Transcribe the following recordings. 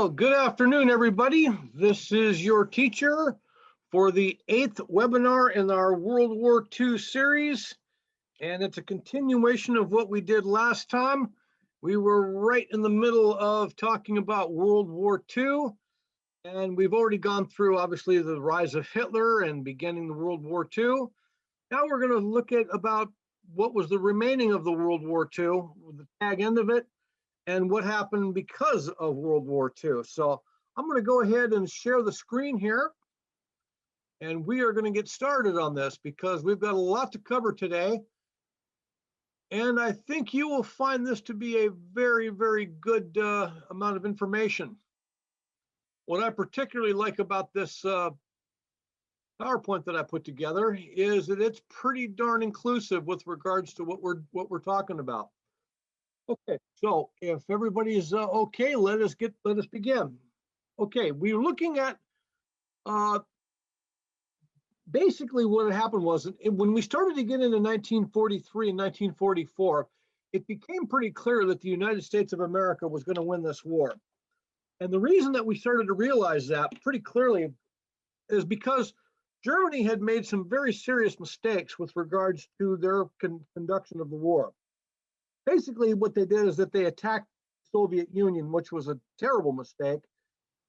Well, good afternoon, everybody. This is your teacher for the 8th webinar in our World War II series, and it's a continuation of what we did last time. We were right in the middle of talking about World War II, and we've already gone through, obviously, the rise of Hitler and beginning the World War II. Now we're going to look at about what was the remaining of the World War II, the tag end of it, and what happened because of World War II. So I'm going to go ahead and share the screen here, and we are going to get started on this because we've got a lot to cover today. And I think you will find this to be a very, very good amount of information. What I particularly like about this PowerPoint that I put together is that it's pretty darn inclusive with regards to what we're talking about. Okay, so if everybody's okay, let us begin. Okay, we're looking at basically what had happened was when we started to get into 1943 and 1944, it became pretty clear that the United States of America was going to win this war. And the reason that we started to realize that pretty clearly is because Germany had made some very serious mistakes with regards to their conduction of the war. Basically, what they did is that they attacked the Soviet Union, which was a terrible mistake,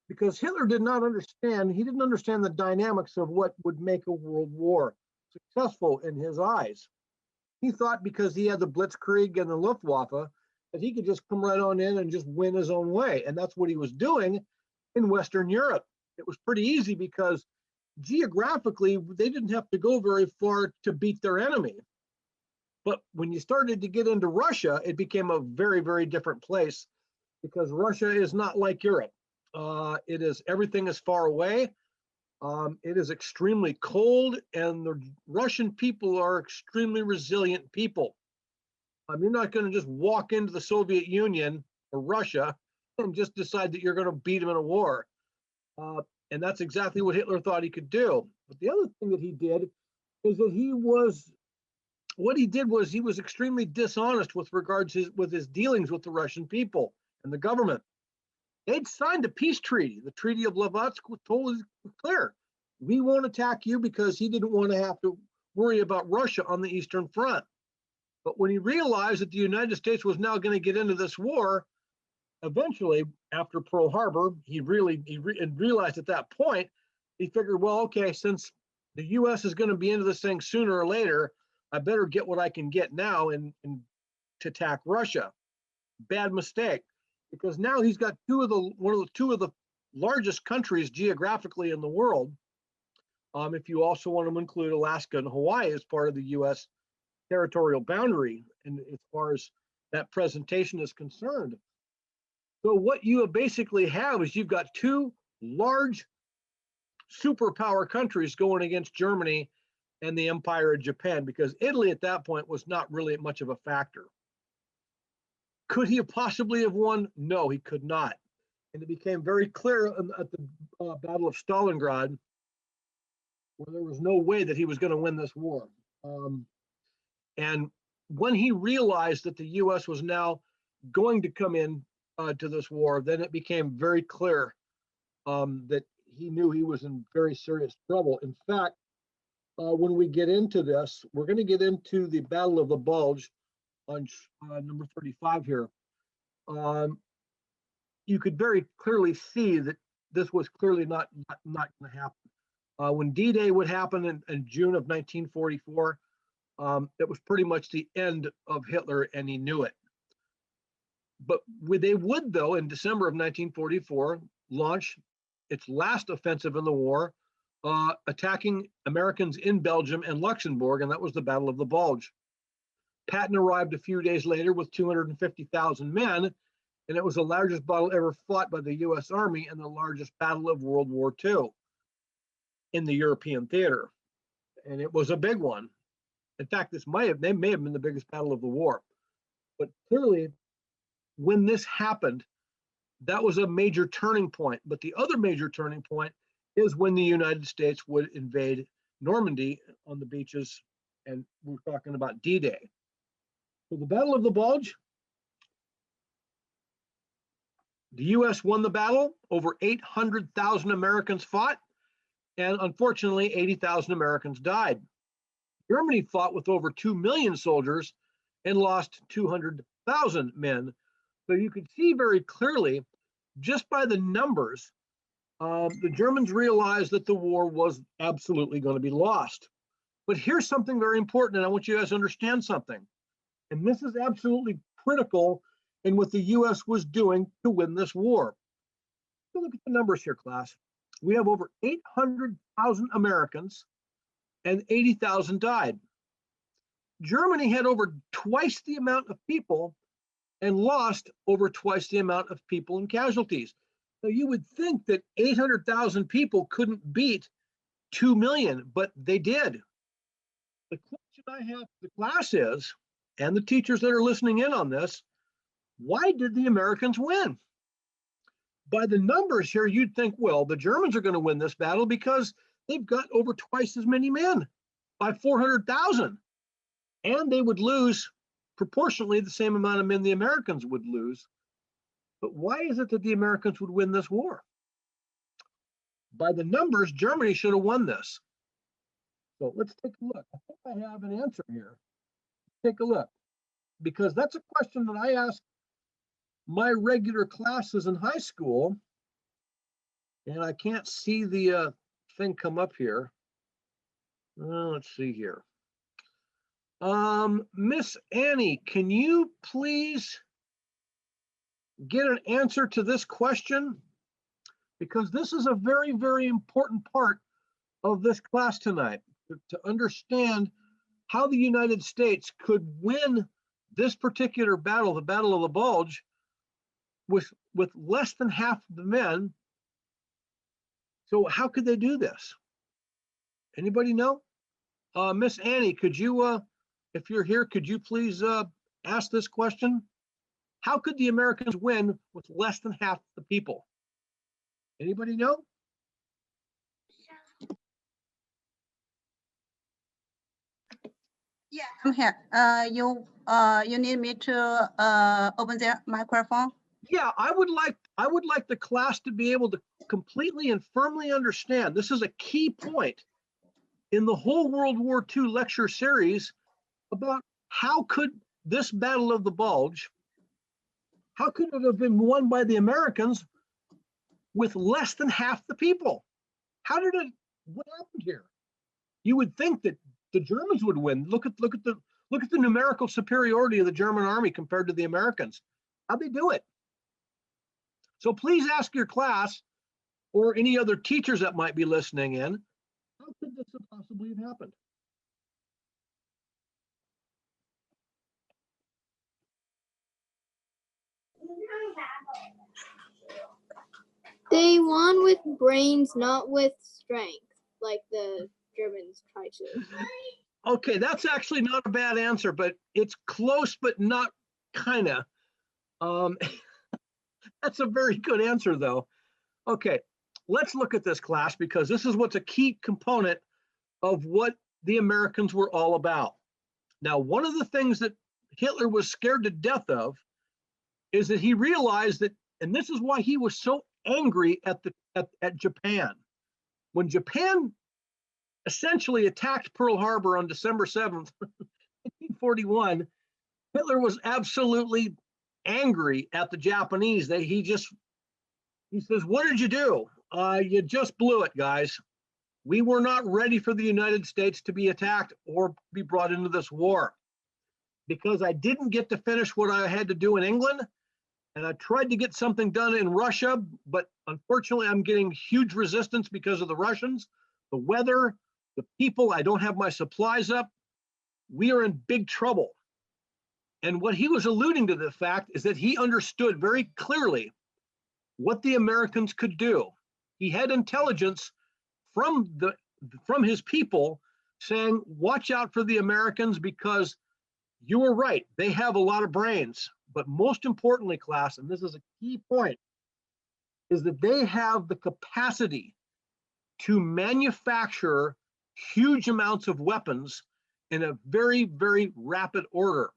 because Hitler did not understand, he didn't understand the dynamics of what would make a world war successful in his eyes. He thought because he had the Blitzkrieg and the Luftwaffe, that he could just come right on in and just win his own way. And that's what he was doing in Western Europe. It was pretty easy because geographically, they didn't have to go very far to beat their enemy. But when you started to get into Russia, it became a very, very different place because Russia is not like Europe. Everything is far away. It is extremely cold, and the Russian people are extremely resilient people. You're not going to just walk into the Soviet Union or Russia and just decide that you're going to beat them in a war. And that's exactly what Hitler thought he could do. But the other thing that he did is that he was extremely dishonest with regards with his dealings with the Russian people and the government. They'd signed a peace treaty. The Treaty of Lvovsk was totally clear. We won't attack you because he didn't want to have to worry about Russia on the Eastern Front. But when he realized that the United States was now going to get into this war, eventually, after Pearl Harbor, he realized at that point, he figured, well, okay, since the U.S. is going to be into this thing sooner or later, I better get what I can get now and to attack Russia. Bad mistake, because now he's got two of the largest countries geographically in the world. If you also want to include Alaska and Hawaii as part of the U.S. territorial boundary, and as far as that presentation is concerned. So what you basically have is you've got two large superpower countries going against Germany and the Empire of Japan, because Italy at that point was not really much of a factor. Could he have possibly have won? No, he could not. And it became very clear at the Battle of Stalingrad, where there was no way that he was going to win this war. And when he realized that the U.S. was now going to come in to this war, then it became very clear that he knew he was in very serious trouble. In fact, when we get into this, we're going to get into the Battle of the Bulge on number 35 here. You could very clearly see that this was clearly not going to happen. When D-Day would happen in June of 1944, it was pretty much the end of Hitler, and he knew it. But they would, though, in December of 1944, launch its last offensive in the war, attacking Americans in Belgium and Luxembourg, and that was the Battle of the Bulge. Patton arrived a few days later with 250,000 men, and it was the largest battle ever fought by the U.S. Army and the largest battle of World War II in the European theater. And it was a big one. In fact, they may have been the biggest battle of the war. But clearly, when this happened, that was a major turning point. But the other major turning point is when the United States would invade Normandy on the beaches, and we're talking about D-Day. So the Battle of the Bulge, The US won the battle. Over 800,000 Americans fought, and unfortunately, 80,000 Americans died. Germany fought with over 2 million soldiers and lost 200,000 men. So you can see very clearly, just by the numbers, the Germans realized that the war was absolutely going to be lost. But here's something very important, and I want you guys to understand something. And this is absolutely critical in what the US was doing to win this war. So look at the numbers here, class. We have over 800,000 Americans and 80,000 died. Germany had over twice the amount of people and lost over twice the amount of people in casualties. So you would think that 800,000 people couldn't beat 2 million, but they did. The question I have for the class is, and the teachers that are listening in on this, why did the Americans win? By the numbers here, you'd think, well, the Germans are going to win this battle because they've got over twice as many men, by 400,000. And they would lose proportionally the same amount of men the Americans would lose. But why is it that the Americans would win this war? By the numbers, Germany should have won this. So let's take a look. I think I have an answer here. Take a look, because that's a question that I ask my regular classes in high school, and I can't see the thing come up here. Let's see here. Miss Annie, can you please get an answer to this question? Because this is a very, very important part of this class tonight, to understand how the United States could win this particular battle, the Battle of the Bulge, with less than half the men. So how could they do this? Anybody know? Miss Annie, could you, if you're here, could you please ask this question? How could the Americans win with less than half the people? Anybody know? Yeah, I'm here. You need me to open the microphone? Yeah, I would like the class to be able to completely and firmly understand. This is a key point in the whole World War II lecture series about how could this Battle of the Bulge, how could it have been won by the Americans with less than half the people? How did it, what happened here? You would think that the Germans would win. Look at the numerical superiority of the German army compared to the Americans. How'd they do it? So please ask your class or any other teachers that might be listening in, how could this have possibly have happened? They won with brains, not with strength, like the Germans tried to. Okay, that's actually not a bad answer, but it's close, but not kinda. That's a very good answer, though. Okay, let's look at this, class, because this is what's a key component of what the Americans were all about. Now, one of the things that Hitler was scared to death of is that he realized that, and this is why he was so angry at Japan. When Japan essentially attacked Pearl Harbor on December 7th, 1941, Hitler was absolutely angry at the Japanese. He says, what did you do? You just blew it, guys. We were not ready for the United States to be attacked or be brought into this war, because I didn't get to finish what I had to do in England, and I tried to get something done in Russia, but unfortunately I'm getting huge resistance because of the Russians, the weather, the people. I don't have my supplies up. We are in big trouble. And what he was alluding to the fact is that he understood very clearly what the Americans could do. He had intelligence from his people saying, watch out for the Americans, because you were right, they have a lot of brains. But most importantly, class, and this is a key point, is that they have the capacity to manufacture huge amounts of weapons in a very, very rapid order.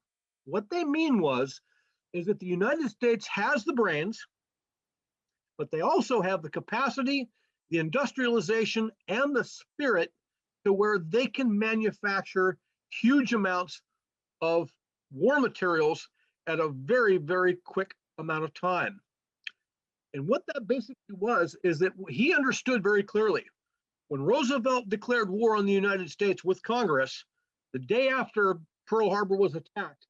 What they mean is that the United States has the brains, but they also have the capacity, the industrialization, and the spirit to where they can manufacture huge amounts of war materials at a very, very quick amount of time. And what that basically was is that he understood very clearly when Roosevelt declared war on the United States with Congress, the day after Pearl Harbor was attacked,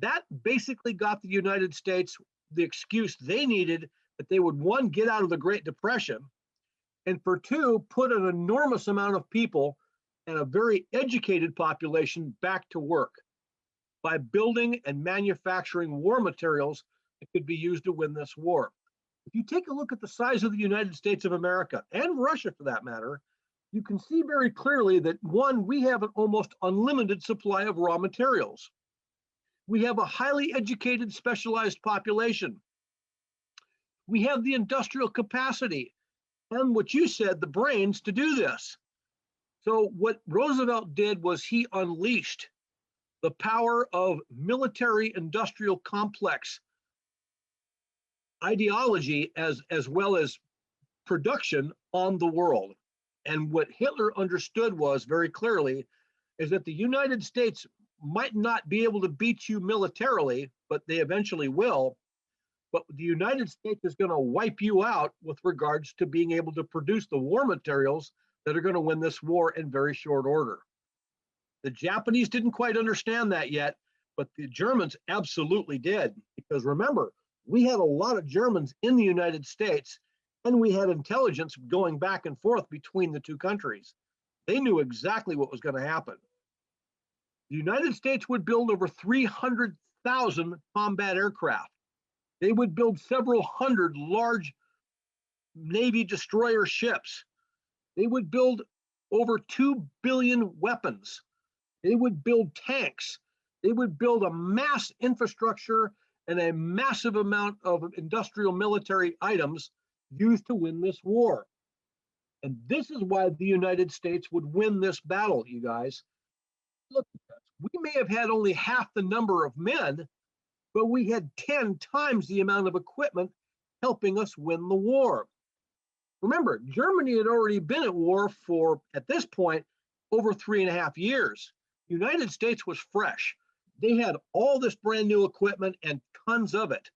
that basically got the United States the excuse they needed that they would, one, get out of the Great Depression, and for two, put an enormous amount of people and a very educated population back to work by building and manufacturing war materials that could be used to win this war. If you take a look at the size of the United States of America, and Russia for that matter, you can see very clearly that, one, we have an almost unlimited supply of raw materials. We have a highly educated, specialized population. We have the industrial capacity and, what you said, the brains to do this. So what Roosevelt did was he unleashed the power of military industrial complex ideology as well as production on the world. And what Hitler understood was very clearly is that the United States might not be able to beat you militarily, but they eventually will. But the United States is going to wipe you out with regards to being able to produce the war materials that are going to win this war in very short order. The Japanese didn't quite understand that yet, but the Germans absolutely did. Because remember, we had a lot of Germans in the United States, and we had intelligence going back and forth between the two countries. They knew exactly what was going to happen. The United States would build over 300,000 combat aircraft. They would build several hundred large Navy destroyer ships. They would build over 2 billion weapons. They would build tanks. They would build a mass infrastructure and a massive amount of industrial military items used to win this war. And this is why the United States would win this battle, you guys. Look at this. We may have had only half the number of men, but we had 10 times the amount of equipment helping us win the war. Remember, Germany had already been at war for, at this point, over 3.5 years. The United States was fresh. They had all this brand new equipment and tons of it.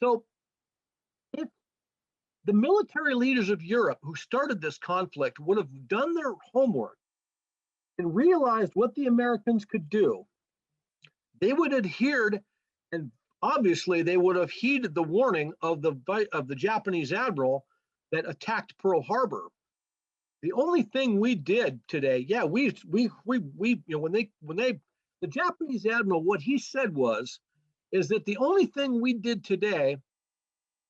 So if the military leaders of Europe who started this conflict would have done their homework and realized what the Americans could do, they would have adhered, and obviously they would have heeded the warning of the Japanese admiral that attacked Pearl Harbor. The only thing we did today, yeah, the Japanese admiral, what he said is that the only thing we did today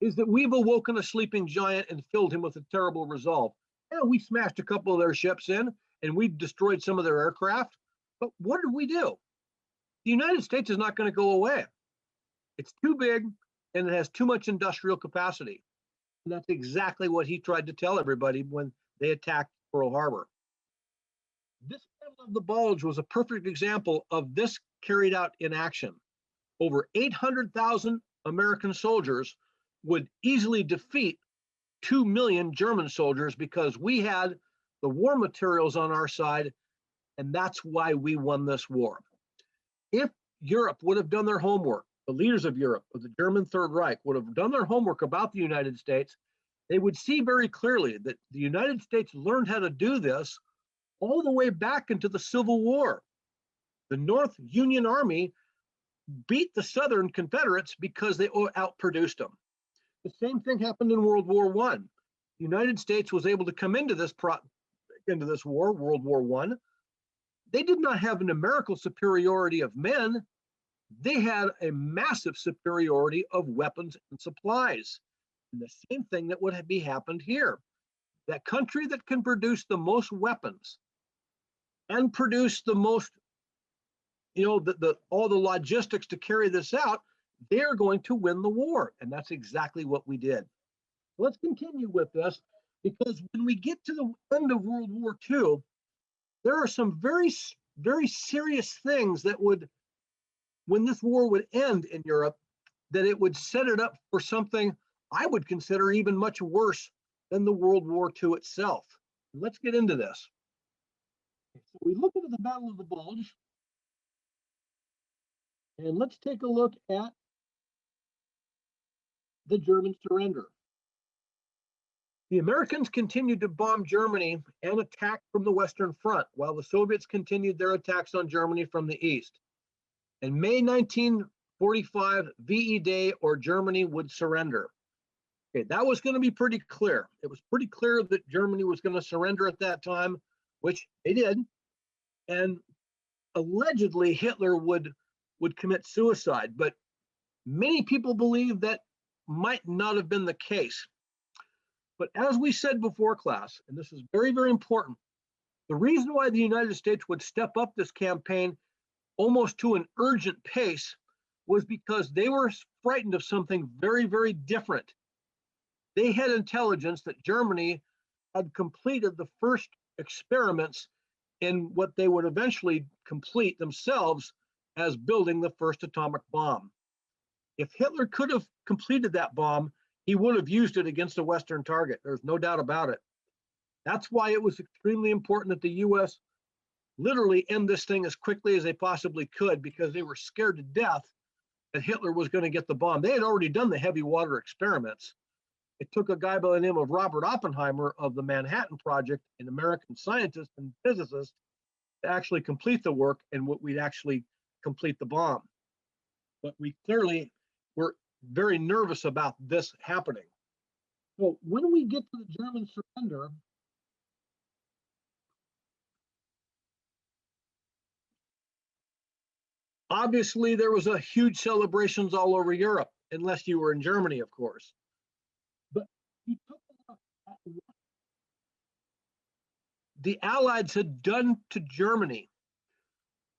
is that we've awoken a sleeping giant and filled him with a terrible resolve. Yeah, we smashed a couple of their ships in and we destroyed some of their aircraft, but what did we do? The United States is not going to go away. It's too big and it has too much industrial capacity. And that's exactly what he tried to tell everybody when they attacked Pearl Harbor. This Battle of the Bulge was a perfect example of this carried out in action. Over 800,000 American soldiers would easily defeat 2 million German soldiers because we had the war materials on our side, and that's why we won this war. If Europe would have done their homework, the leaders of Europe, of the German Third Reich, would have done their homework about the United States, they would see very clearly that the United States learned how to do this all the way back into the Civil War. The North Union Army beat the Southern Confederates because they outproduced them. The same thing happened in World War I. The United States was able to come into this war, World War I. They did not have a numerical superiority of men. They had a massive superiority of weapons and supplies. And the same thing that would be happened here. That country that can produce the most weapons and produce the most, all the logistics to carry this out, they're going to win the war. And that's exactly what we did. Let's continue with this, because when we get to the end of World War II, there are some very, very serious things that would, when this war would end in Europe, that it would set it up for something I would consider even much worse than the World War II itself. Let's get into this. So we look at the Battle of the Bulge, and let's take a look at the German surrender. The Americans continued to bomb Germany and attack from the Western Front, while the Soviets continued their attacks on Germany from the east. In May 1945, VE Day, or Germany would surrender. Okay, that was going to be pretty clear. It was pretty clear that Germany was going to surrender at that time, which they did. And allegedly Hitler would commit suicide, but many people believe that might not have been the case. But as we said before, class, and this is very, very important, the reason why the United States would step up this campaign almost to an urgent pace was because they were frightened of something very, very different. They had intelligence that Germany had completed the first experiments in what they would eventually complete themselves as building the first atomic bomb. If Hitler could have completed that bomb, he would have used it against a Western target. There's no doubt about it. That's why it was extremely important that the US literally end this thing as quickly as they possibly could, because they were scared to death that Hitler was going to get the bomb. They had already done the heavy water experiments. It took a guy by the name of Robert Oppenheimer of the Manhattan Project, an American scientist and physicist, to actually complete the work and what we'd actually complete the bomb. But we clearly were very nervous about this happening. So when we get to the German surrender, obviously there was a huge celebrations all over Europe, unless you were in Germany, of course. But he took a look at what the Allies had done to Germany.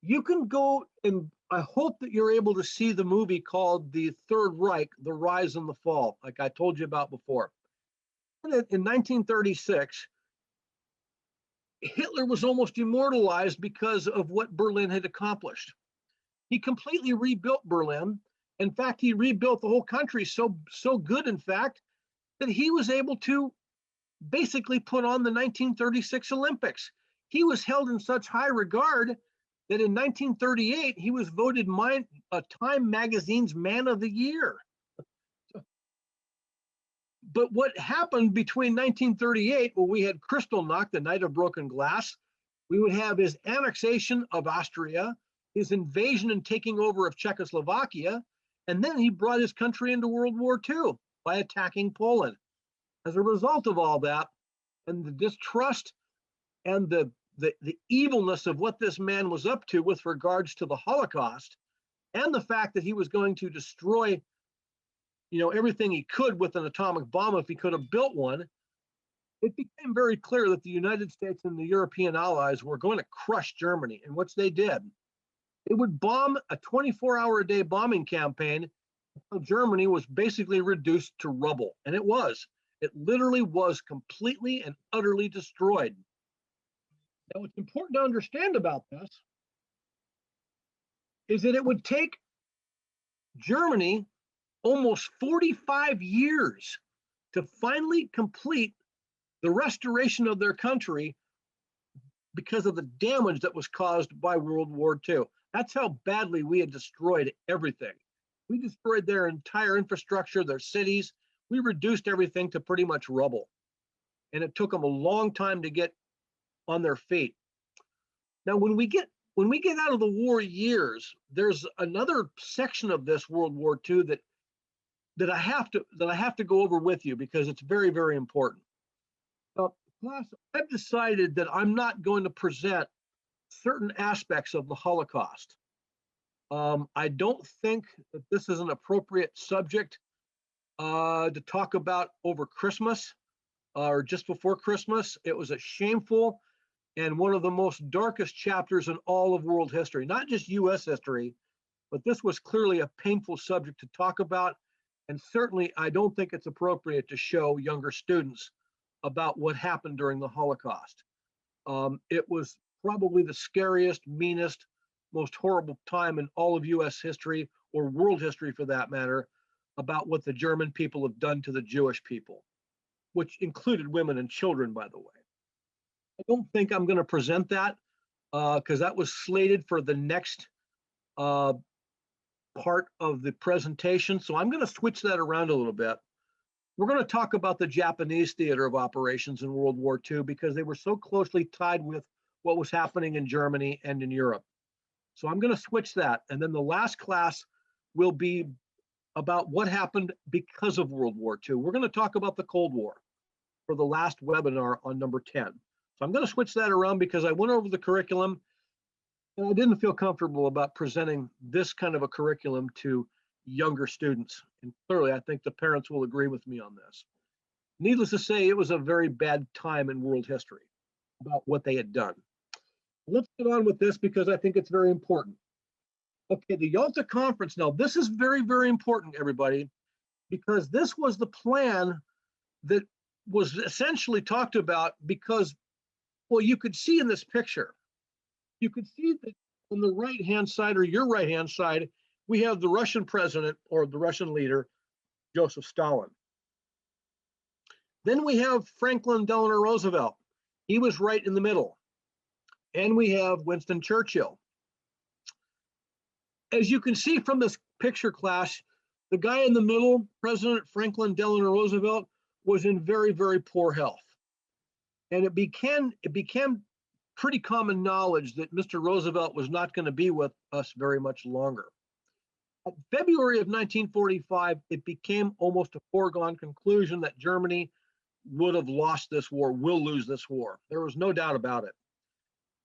You can go, and I hope that you're able to see the movie called The Third Reich, The Rise and the Fall, like I told you about before. And in 1936, Hitler was almost immortalized because of what Berlin had accomplished. He completely rebuilt Berlin. In fact, he rebuilt the whole country so good, in fact, that he was able to basically put on the 1936 Olympics. He was held in such high regard that in 1938, he was voted Time Magazine's Man of the Year. But what happened between 1938, well, we had Kristallnacht, the Night of Broken Glass. We would have his annexation of Austria, his invasion and taking over of Czechoslovakia, and then he brought his country into World War II by attacking Poland. As a result of all that, and the distrust and the evilness of what this man was up to with regards to the Holocaust, and the fact that he was going to destroy, everything he could with an atomic bomb if he could have built one, it became very clear that the United States and the European allies were going to crush Germany, and which they did. They would bomb a 24-hour-a-day bombing campaign until Germany was basically reduced to rubble, and it was. It literally was completely and utterly destroyed. Now, what's important to understand about this is that it would take Germany almost 45 years to finally complete the restoration of their country because of the damage that was caused by World War II. That's how badly we had destroyed everything. We destroyed their entire infrastructure, their cities. We reduced everything to pretty much rubble. And it took them a long time to get on their feet. Now, when we get out of the war years, there's another section of this World War II that I have to go over with you because it's very, very important. Class, I've decided that I'm not going to present certain aspects of the Holocaust. I don't think that this is an appropriate subject to talk about over Christmas or just before Christmas. It was a shameful and one of the most darkest chapters in all of world history, not just US history, but this was clearly a painful subject to talk about. And certainly I don't think it's appropriate to show younger students about what happened during the Holocaust. It was probably the scariest, meanest, most horrible time in all of US history, or world history for that matter. about what the German people have done to the Jewish people, which included women and children, by the way. I don't think I'm going to present that because that was slated for the next part of the presentation. So I'm going to switch that around a little bit. We're going to talk about the Japanese theater of operations in World War II because they were so closely tied with what was happening in Germany and in Europe. So I'm going to switch that. And then the last class will be about what happened because of World War II. We're going to talk about the Cold War for the last webinar on number 10. So I'm going to switch that around because I went over the curriculum and I didn't feel comfortable about presenting this kind of a curriculum to younger students. And clearly, I think the parents will agree with me on this. Needless to say, it was a very bad time in world history about what they had done. Let's get on with this because I think it's very important. Okay, the Yalta Conference. Now, this is very, very important, everybody, because this was the plan that was essentially talked about because, well, you could see in this picture, you could see that on the right-hand side or your right-hand side, we have the Russian president or the Russian leader, Joseph Stalin. Then we have Franklin Delano Roosevelt. He was right in the middle. And we have Winston Churchill. As you can see from this picture, class, the guy in the middle, President Franklin Delano Roosevelt, was in very, very poor health. And it became pretty common knowledge that Mr. Roosevelt was not going to be with us very much longer. In February of 1945, it became almost a foregone conclusion that Germany would have lost this war, will lose this war. There was no doubt about it.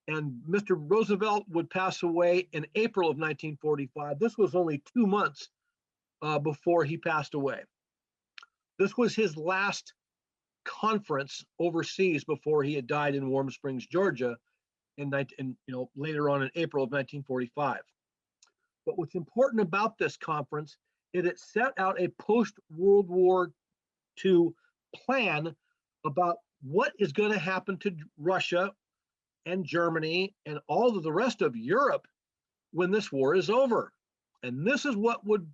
And Mr. Roosevelt would pass away in April of 1945. This was only 2 months before he passed away. This was his last conference overseas before he had died in Warm Springs, Georgia, later on in April of 1945. But what's important about this conference is it set out a post-World War II plan about what is going to happen to Russia and Germany and all of the rest of Europe when this war is over. And this is what would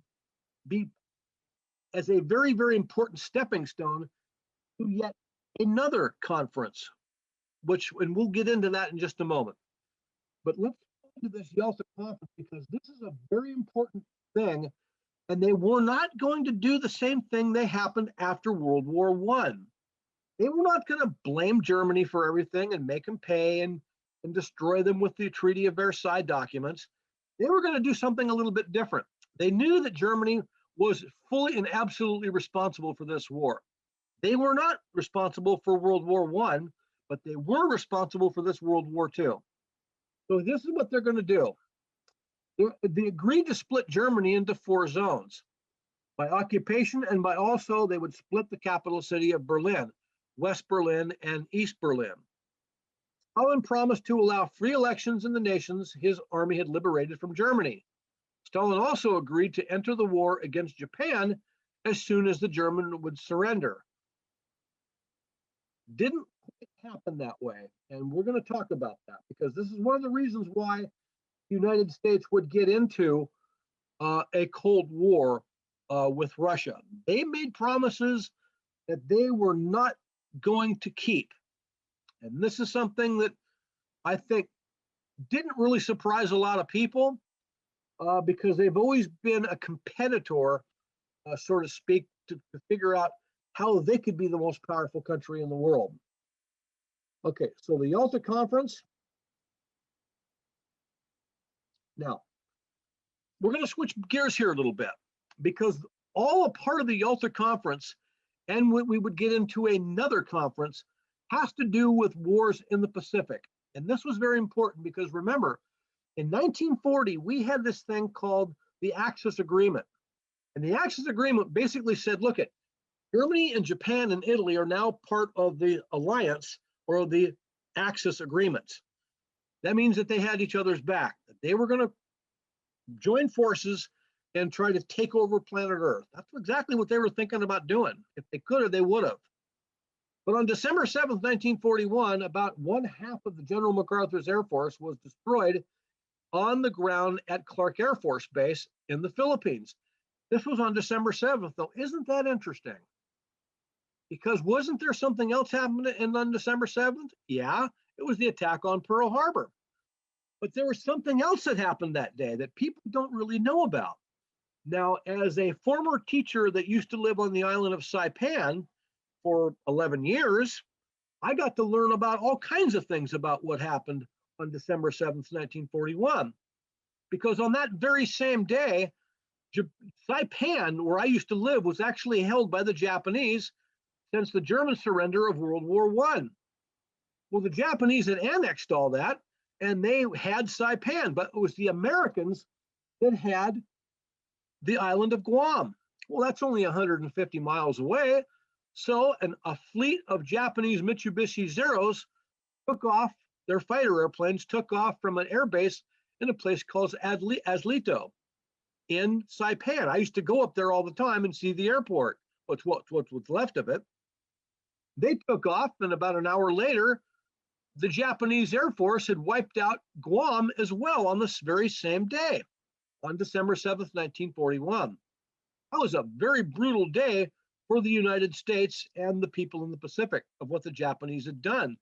be as a very, very important stepping stone to yet another conference, and we'll get into that in just a moment. But let's go into this Yalta conference because this is a very important thing, and they were not going to do the same thing that happened after World War I. They were not going to blame Germany for everything and make them pay and destroy them with the Treaty of Versailles documents. They were going to do something a little bit different. They knew that Germany was fully and absolutely responsible for this war. They were not responsible for World War I, but they were responsible for this World War II. So this is what they're going to do. They agreed to split Germany into 4 zones by occupation, and by also they would split the capital city of Berlin, West Berlin and East Berlin. Stalin promised to allow free elections in the nations his army had liberated from Germany. Stalin also agreed to enter the war against Japan as soon as the Germans would surrender. Didn't quite happen that way, and we're going to talk about that because this is one of the reasons why the United States would get into a Cold War with Russia. They made promises that they were not going to keep. And this is something that I think didn't really surprise a lot of people because they've always been a competitor, so to speak, to figure out how they could be the most powerful country in the world. Okay, so the Yalta Conference. Now, we're going to switch gears here a little bit because all a part of the Yalta Conference, and we would get into another conference, has to do with wars in the Pacific. And this was very important because remember, in 1940, we had this thing called the Axis Agreement. And the Axis Agreement basically said, look, Germany and Japan and Italy are now part of the alliance or the Axis agreements. That means that they had each other's back, that they were going to join forces and try to take over planet Earth. That's exactly what they were thinking about doing. If they could have, they would have. But on December 7th, 1941, about 1/2 of the General MacArthur's Air Force was destroyed on the ground at Clark Air Force Base in the Philippines. This was on December 7th, though. Isn't that interesting? Because wasn't there something else happening on December 7th? Yeah, it was the attack on Pearl Harbor. But there was something else that happened that day that people don't really know about. Now, as a former teacher that used to live on the island of Saipan for 11 years, I got to learn about all kinds of things about what happened on December 7th, 1941. Because on that very same day, Saipan, where I used to live, was actually held by the Japanese since the German surrender of World War I. Well, the Japanese had annexed all that, and they had Saipan, but it was the Americans that had the island of Guam. Well, that's only 150 miles away. So a fleet of Japanese Mitsubishi Zeros took off, their fighter airplanes took off from an airbase in a place called Aslito in Saipan. I used to go up there all the time and see the airport, what's left of it. They took off, and about an hour later, the Japanese Air Force had wiped out Guam as well on this very same day, on December 7th, 1941. That was a very brutal day for the United States and the people in the Pacific of what the Japanese had done.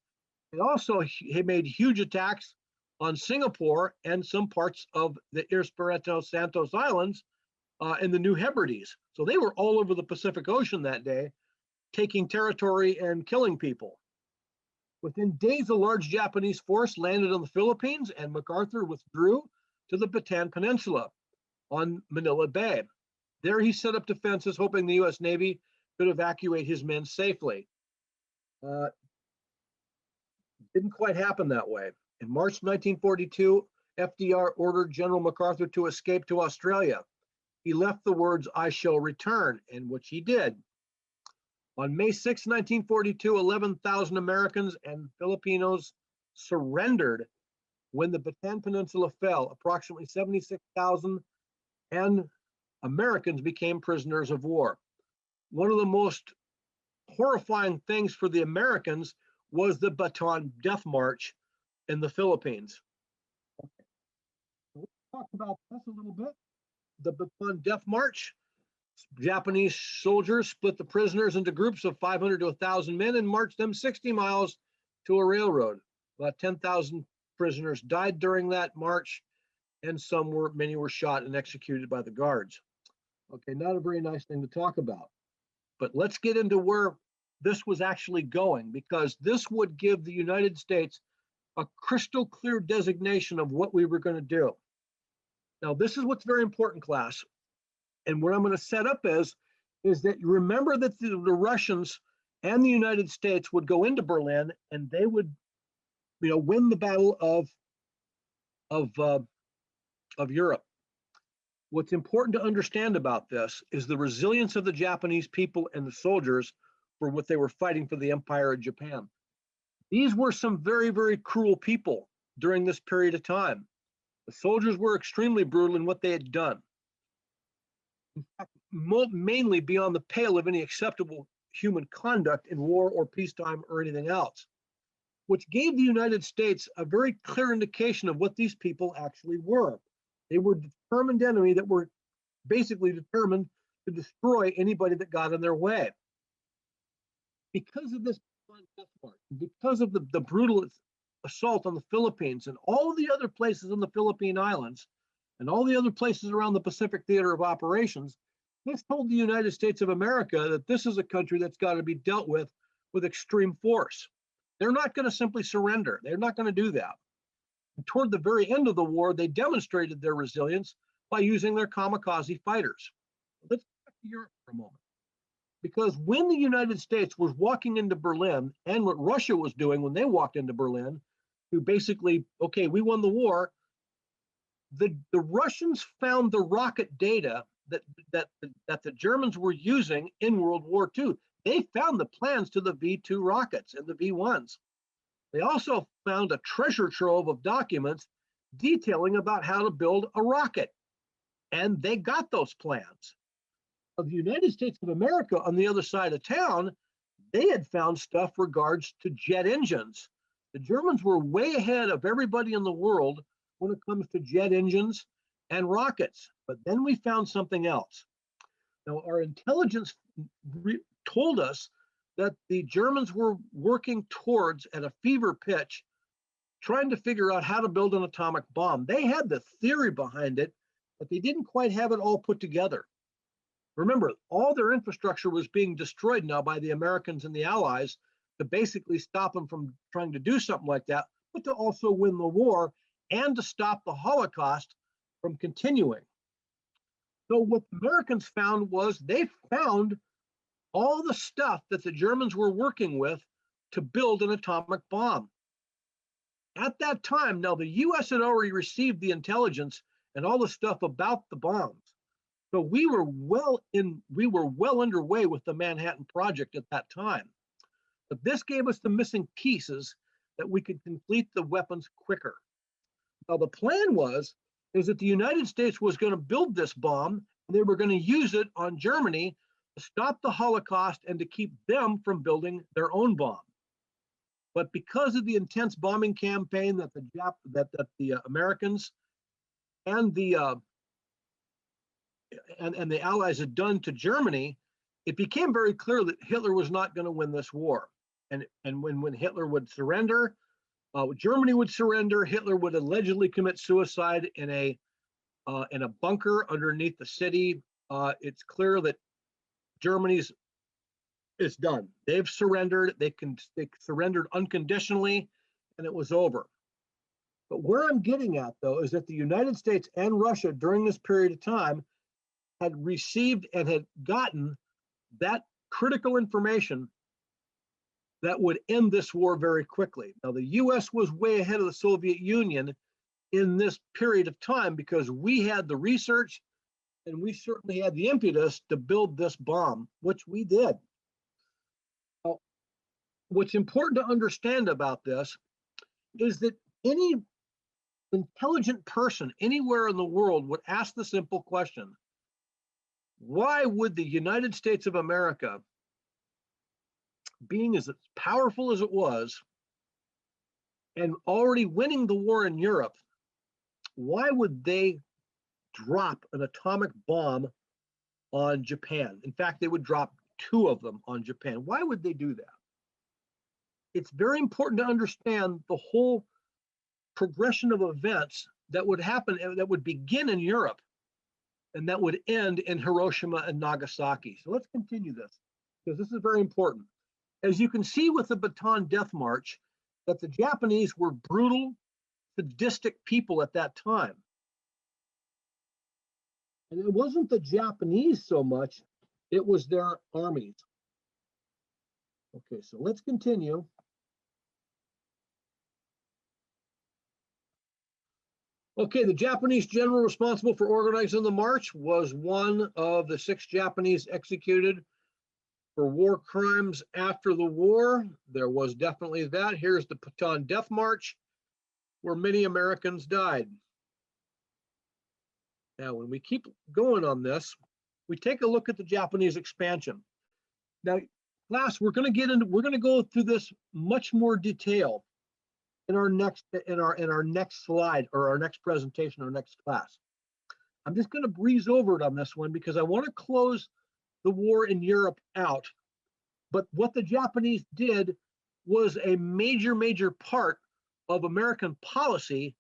They also made huge attacks on Singapore and some parts of the Espiritu Santos Islands in the New Hebrides. So they were all over the Pacific Ocean that day, taking territory and killing people. Within days, a large Japanese force landed on the Philippines, and MacArthur withdrew to the Bataan Peninsula on Manila Bay. There he set up defenses, hoping the U.S. Navy could evacuate his men safely. Didn't quite happen that way. In March 1942, FDR ordered General MacArthur to escape to Australia. He left the words, "I shall return," and which he did. On May 6, 1942, 11,000 Americans and Filipinos surrendered when the Bataan Peninsula fell. Approximately 76,000 and Americans became prisoners of war. One of the most horrifying things for the Americans was the Bataan Death March in the Philippines. Okay. Let's talk about this a little bit. The Bataan Death March. Japanese soldiers split the prisoners into groups of 500 to 1,000 men and marched them 60 miles to a railroad. About 10,000 prisoners died during that march, and many were shot and executed by the guards. Okay, not a very nice thing to talk about. But let's get into where this was actually going, because this would give the United States a crystal clear designation of what we were going to do. Now, this is what's very important, class. And what I'm going to set up is that you remember that the Russians and the United States would go into Berlin, and they would, win the battle of Europe. What's important to understand about this is the resilience of the Japanese people and the soldiers for what they were fighting for, the Empire of Japan. These were some very, very cruel people during this period of time. The soldiers were extremely brutal in what they had done. In fact, mainly beyond the pale of any acceptable human conduct in war or peacetime or anything else, which gave the United States a very clear indication of what these people actually were. They were determined enemy that were basically determined to destroy anybody that got in their way. Because of this death march, because of the brutal assault on the Philippines and all the other places in the Philippine Islands and all the other places around the Pacific Theater of Operations, this told the United States of America that this is a country that's got to be dealt with extreme force. They're not going to simply surrender. They're not going to do that. And toward the very end of the war, they demonstrated their resilience by using their kamikaze fighters. Let's go back to Europe for a moment. Because when the United States was walking into Berlin, and what Russia was doing when they walked into Berlin, to basically, okay, we won the war, the Russians found the rocket data that the Germans were using in World War II. They found the plans to the V2 rockets and the V1s. They also found a treasure trove of documents detailing about how to build a rocket. And they got those plans. Of the United States of America on the other side of town, they had found stuff regards to jet engines. The Germans were way ahead of everybody in the world when it comes to jet engines and rockets. But then we found something else. Now, our intelligence told us that the Germans were working towards, at a fever pitch, trying to figure out how to build an atomic bomb. They had the theory behind it, but they didn't quite have it all put together. Remember, all their infrastructure was being destroyed now by the Americans and the Allies to basically stop them from trying to do something like that, but to also win the war and to stop the Holocaust from continuing. So what the Americans found was they found all the stuff that the Germans were working with to build an atomic bomb. At that time, now the US had already received the intelligence and all the stuff about the bombs. So we were well underway with the Manhattan Project at that time. But this gave us the missing pieces that we could complete the weapons quicker. Now the plan is that the United States was going to build this bomb, and they were going to use it on Germany to stop the Holocaust and to keep them from building their own bomb. But because of the intense bombing campaign that the Americans and the Allies had done to Germany, it became very clear that Hitler was not going to win this war. And when Hitler would surrender, Germany would surrender. Hitler would allegedly commit suicide in a bunker underneath the city. It's clear that Germany's is done. They've surrendered. They surrendered unconditionally, and it was over. But where I'm getting at, though, is that the United States and Russia during this period of time had received and had gotten that critical information that would end this war very quickly. Now, the US was way ahead of the Soviet Union in this period of time because we had the research and we certainly had the impetus to build this bomb, which we did. Now, what's important to understand about this is that any intelligent person anywhere in the world would ask the simple question: why would the United States of America, being as powerful as it was and already winning the war in Europe, why would they drop an atomic bomb on Japan? In fact, they would drop 2 of them on Japan. Why would they do that? It's very important to understand the whole progression of events that would happen, that would begin in Europe and that would end in Hiroshima and Nagasaki. So let's continue this, because this is very important. As you can see with the Bataan Death March, that the Japanese were brutal, sadistic people at that time. And it wasn't the Japanese so much, it was their armies. Okay, so let's continue. Okay, the Japanese general responsible for organizing the march was one of the 6 Japanese executed for war crimes after the war. There was definitely that. Here's the Bataan Death March, where many Americans died. Now, when we keep going on this, we take a look at the Japanese expansion. Now, class, we're going to go through this much more detail in our next slide, or our next presentation, our next class. I'm just going to breeze over it on this one because I want to close the war in Europe out. But what the Japanese did was a major part of American policy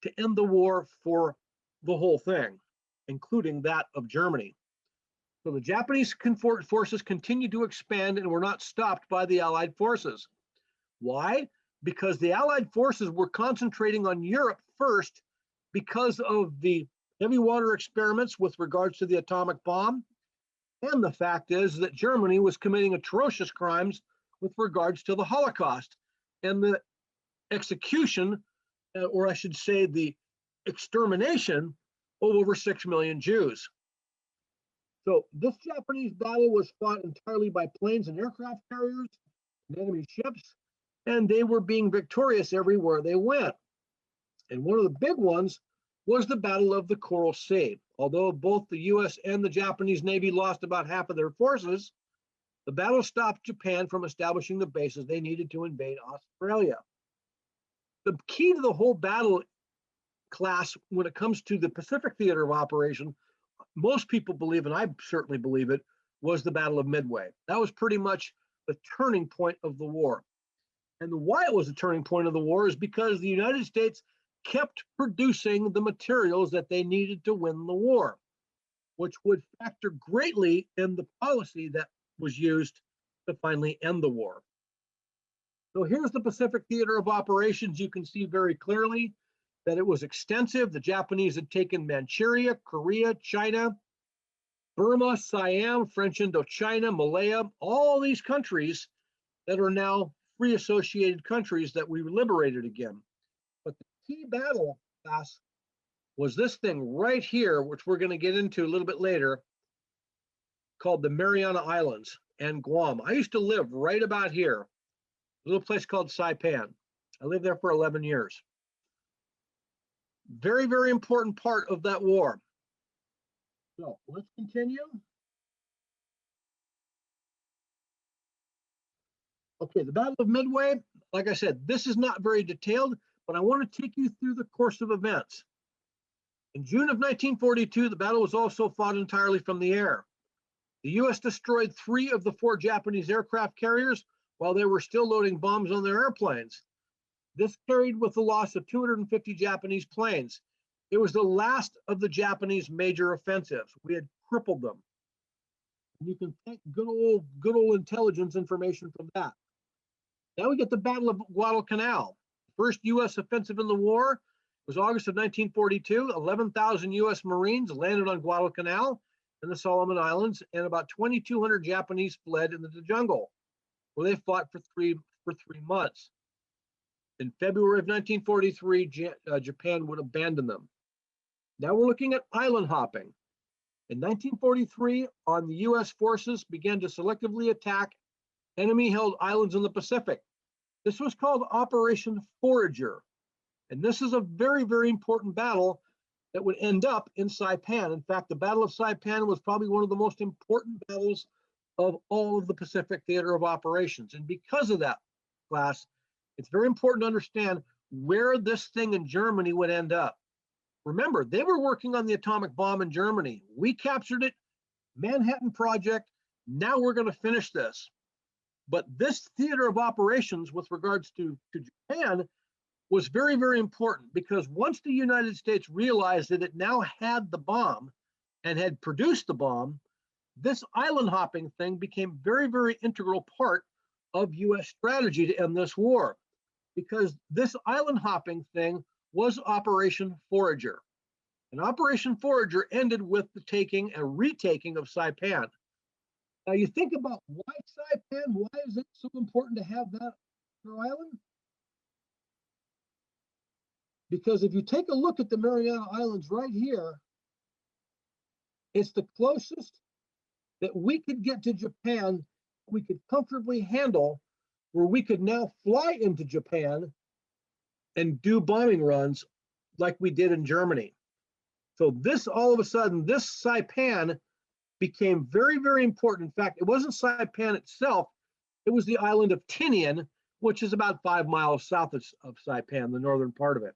to end the war for the whole thing, including that of Germany. So the Japanese forces continued to expand and were not stopped by the Allied forces. Why? Because the Allied forces were concentrating on Europe first because of the heavy water experiments with regards to the atomic bomb. And the fact is that Germany was committing atrocious crimes with regards to the Holocaust and the execution, or I should say the extermination of over 6 million Jews. So this Japanese battle was fought entirely by planes and aircraft carriers and enemy ships, and they were being victorious everywhere they went. And one of the big ones was the Battle of the Coral Sea. Although both the US and the Japanese Navy lost about half of their forces, the battle stopped Japan from establishing the bases they needed to invade Australia. The key to the whole battle, class, when it comes to the Pacific theater of operation, most people believe, and I certainly believe it, was the Battle of Midway. That was pretty much the turning point of the war. And why it was a turning point of the war is because the United States kept producing the materials that they needed to win the war, which would factor greatly in the policy that was used to finally end the war. So here's the Pacific Theater of Operations. You can see very clearly that it was extensive. The Japanese had taken Manchuria, Korea, China, Burma, Siam, French Indochina, Malaya, all these countries that are now free associated countries that we liberated again. But the key battle, class, was this thing right here, which we're going to get into a little bit later, called the Mariana Islands and Guam. I used to live right about here, a little place called Saipan. I lived there for 11 years. Very, very important part of that war. So let's continue. Okay, the Battle of Midway, like I said, this is not very detailed, but I want to take you through the course of events. In June of 1942, the battle was also fought entirely from the air. The U.S. destroyed 3 of the 4 Japanese aircraft carriers while they were still loading bombs on their airplanes. This carried with the loss of 250 Japanese planes. It was the last of the Japanese major offensives. We had crippled them. And you can take good old intelligence information from that. Now we get the Battle of Guadalcanal. First U.S. offensive in the war was August of 1942. 11,000 U.S. Marines landed on Guadalcanal and the Solomon Islands, and about 2,200 Japanese fled into the jungle, where they fought for three months. In February of 1943, Japan would abandon them. Now we're looking at island hopping. In 1943, the U.S. forces began to selectively attack enemy-held islands in the Pacific. This was called Operation Forager. And this is a very, very important battle that would end up in Saipan. In fact, the Battle of Saipan was probably one of the most important battles of all of the Pacific Theater of Operations. And because of that, class, it's very important to understand where this thing in Germany would end up. Remember, they were working on the atomic bomb in Germany. We captured it, Manhattan Project. Now we're going to finish this. But this theater of operations with regards to Japan was very, very important, because once the United States realized that it now had the bomb and had produced the bomb, this island hopping thing became very, very integral part of U.S. strategy to end this war, because this island hopping thing was Operation Forager. And Operation Forager ended with the taking and retaking of Saipan. Now you think about why Saipan, why is it so important to have that island? Because if you take a look at the Mariana Islands right here, it's the closest that we could get to Japan, we could comfortably handle, where we could now fly into Japan and do bombing runs like we did in Germany. So this, all of a sudden, this Saipan became very, very important. In fact, it wasn't Saipan itself, it was the island of Tinian, which is about 5 miles south of Saipan, the northern part of it.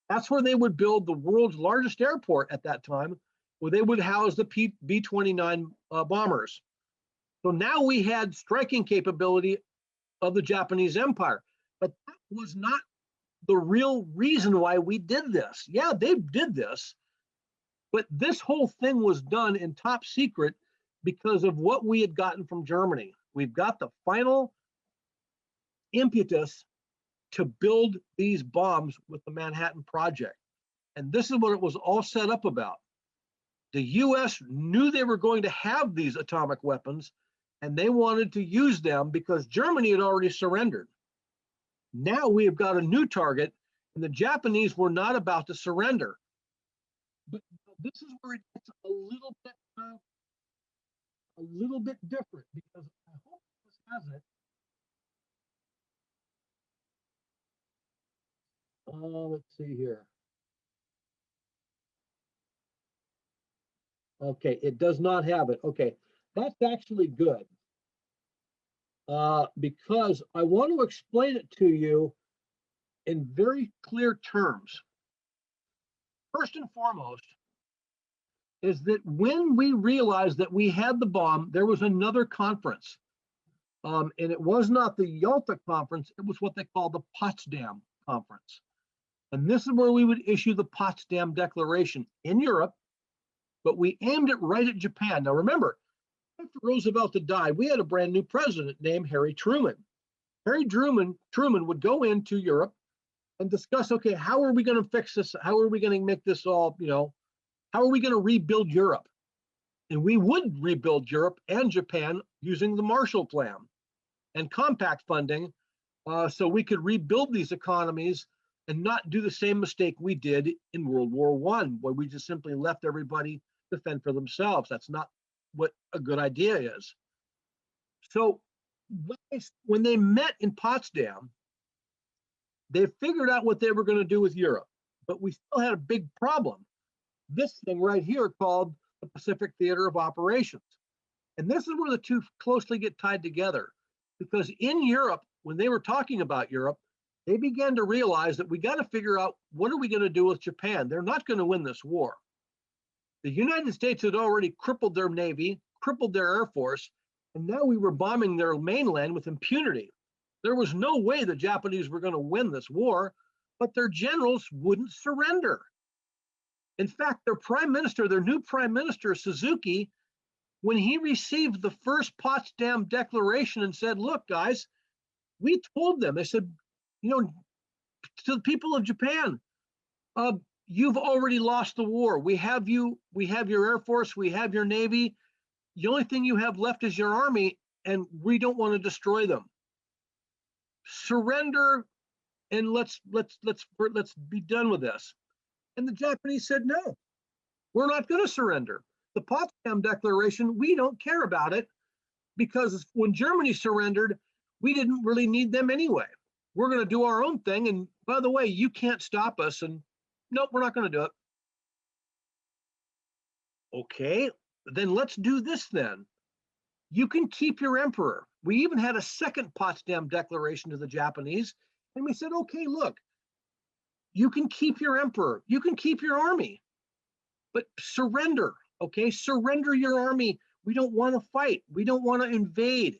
That's where they would build the world's largest airport at that time, where they would house the B-29 bombers. So now we had striking capability of the Japanese Empire, but that was not the real reason why we did this. Yeah, they did this, but this whole thing was done in top secret because of what we had gotten from Germany. We've got the final impetus to build these bombs with the Manhattan Project. And this is what it was all set up about. The US knew they were going to have these atomic weapons, and they wanted to use them because Germany had already surrendered. Now we have got a new target, and the Japanese were not about to surrender. But this is where it gets a little bit different, because I hope this has it. Let's see here. Okay, it does not have it. Okay, that's actually good, because I want to explain it to you in very clear terms. First and foremost, is that when we realized that we had the bomb, there was another conference. And it was not the Yalta conference, it was what they call the Potsdam conference. And this is where we would issue the Potsdam Declaration in Europe, but we aimed it right at Japan. Now remember, after Roosevelt had died, we had a brand new president named Harry Truman. Harry Truman would go into Europe and discuss, okay, how are we going to fix this? How are we going to make this all, how are we going to rebuild Europe? And we would rebuild Europe and Japan using the Marshall Plan and compact funding, so we could rebuild these economies and not do the same mistake we did in World War I, where we just simply left everybody to fend for themselves. That's not what a good idea is. So when they met in Potsdam, they figured out what they were going to do with Europe, but we still had a big problem. This thing right here called the Pacific Theater of Operations. And this is where the two closely get tied together, because in Europe, when they were talking about Europe, they began to realize that we got to figure out, what are we going to do with Japan? They're not going to win this war. The United States had already crippled their Navy, crippled their Air Force, and now we were bombing their mainland with impunity. There was no way the Japanese were going to win this war, but their generals wouldn't surrender. In fact, their prime minister, their new prime minister, Suzuki, when he received the first Potsdam Declaration and said, look, guys, we told them, they said, to the people of Japan, you've already lost the war. We have your Air Force, we have your Navy. The only thing you have left is your army, and we don't want to destroy them. Surrender, and let's be done with this. And the Japanese said, no, we're not going to surrender. The Potsdam Declaration, we don't care about it, because when Germany surrendered, we didn't really need them anyway. We're going to do our own thing. And by the way, you can't stop us. And nope, we're not going to do it. Okay, then let's do this then. You can keep your emperor. We even had a second Potsdam Declaration to the Japanese. And we said, okay, look, you can keep your emperor. You can keep your army, but surrender. Okay, surrender your army. We don't want to fight. We don't want to invade,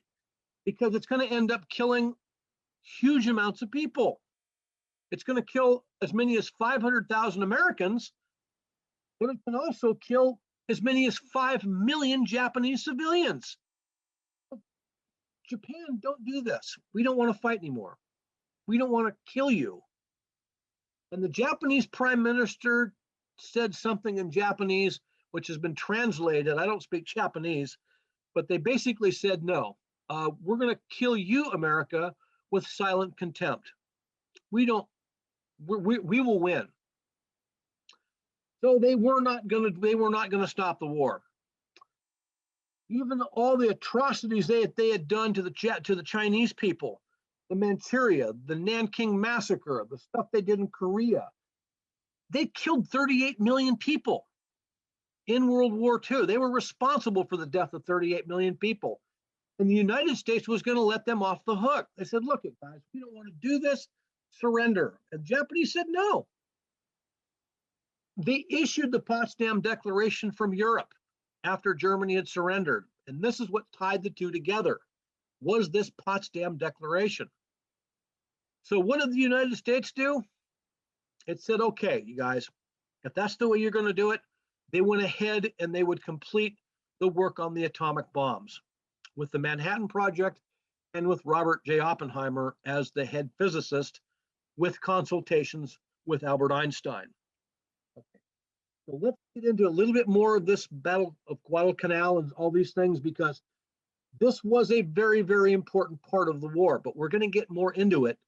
because it's going to end up killing huge amounts of people. It's going to kill as many as 500,000 Americans, but it can also kill as many as 5 million Japanese civilians. Japan, don't do this. We don't want to fight anymore. We don't want to kill you. And the Japanese prime minister said something in Japanese, which has been translated. I don't speak Japanese, but they basically said, no, we're going to kill you, America, with silent contempt. We will win. So they were not going to stop the war. Even all the atrocities they had done to the Chinese people, the Manchuria, the Nanking massacre, the stuff they did in Korea, they killed 38 million people in World War II. They were responsible for the death of 38 million people. And the United States was going to let them off the hook. They said, look, guys, we don't want to do this, surrender. And the Japanese said no. They issued the Potsdam Declaration from Europe after Germany had surrendered. And this is what tied the two together, was this Potsdam Declaration. So what did the United States do? It said, okay, you guys, if that's the way you're going to do it, they went ahead and they would complete the work on the atomic bombs with the Manhattan Project and with Robert J. Oppenheimer as the head physicist, with consultations with Albert Einstein. Okay. So let's get into a little bit more of this Battle of Guadalcanal and all these things, because this was a very, very important part of the war, but we're going to get more into it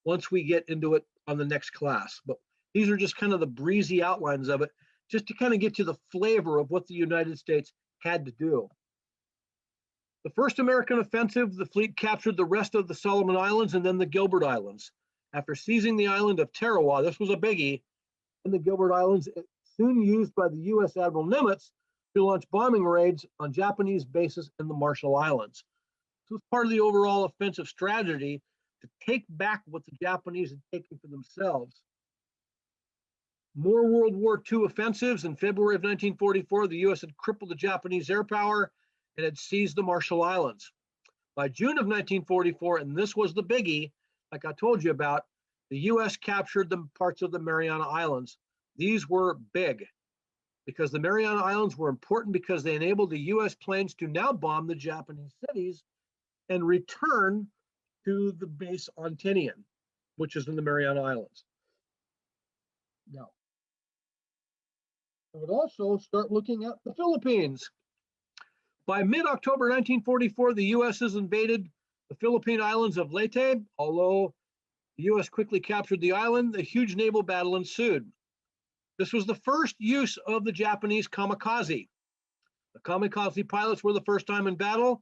once we get into it on the next class. But these are just kind of the breezy outlines of it, just to kind of get you the flavor of what the United States had to do. The first American offensive, the fleet captured the rest of the Solomon Islands and then the Gilbert Islands. After seizing the island of Tarawa, this was a biggie, in the Gilbert Islands, soon used by the U.S. Admiral Nimitz to launch bombing raids on Japanese bases in the Marshall Islands. This was part of the overall offensive strategy to take back what the Japanese had taken for themselves. More World War II offensives. In February of 1944, the U.S. had crippled the Japanese air power and had seized the Marshall Islands. By June of 1944, and this was the biggie, like I told you about, the U.S. captured the parts of the Mariana Islands. These were big because the Mariana Islands were important because they enabled the U.S. planes to now bomb the Japanese cities and return to the base on Tinian, which is in the Mariana Islands. Now, I would also start looking at the Philippines. By mid-October 1944, the U.S. has invaded the Philippine islands of Leyte. Although the U.S. quickly captured the island, a huge naval battle ensued. This was the first use of the Japanese kamikaze. The kamikaze pilots were the first time in battle.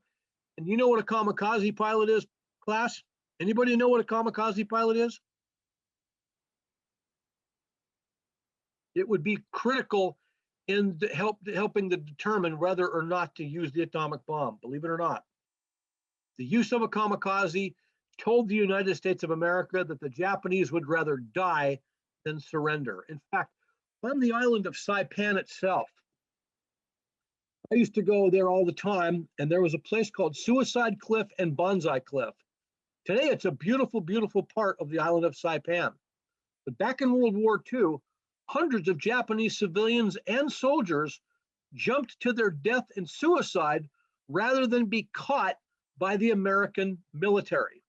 And you know what a kamikaze pilot is, class? Anybody know what a kamikaze pilot is? It would be critical in helping to determine whether or not to use the atomic bomb, believe it or not. The use of a kamikaze told the United States of America that the Japanese would rather die than surrender. In fact, on the island of Saipan itself, I used to go there all the time, and there was a place called Suicide Cliff and Bonsai Cliff. Today, it's a beautiful, beautiful part of the island of Saipan. But back in World War II, hundreds of Japanese civilians and soldiers jumped to their death and suicide rather than be caught by the American military.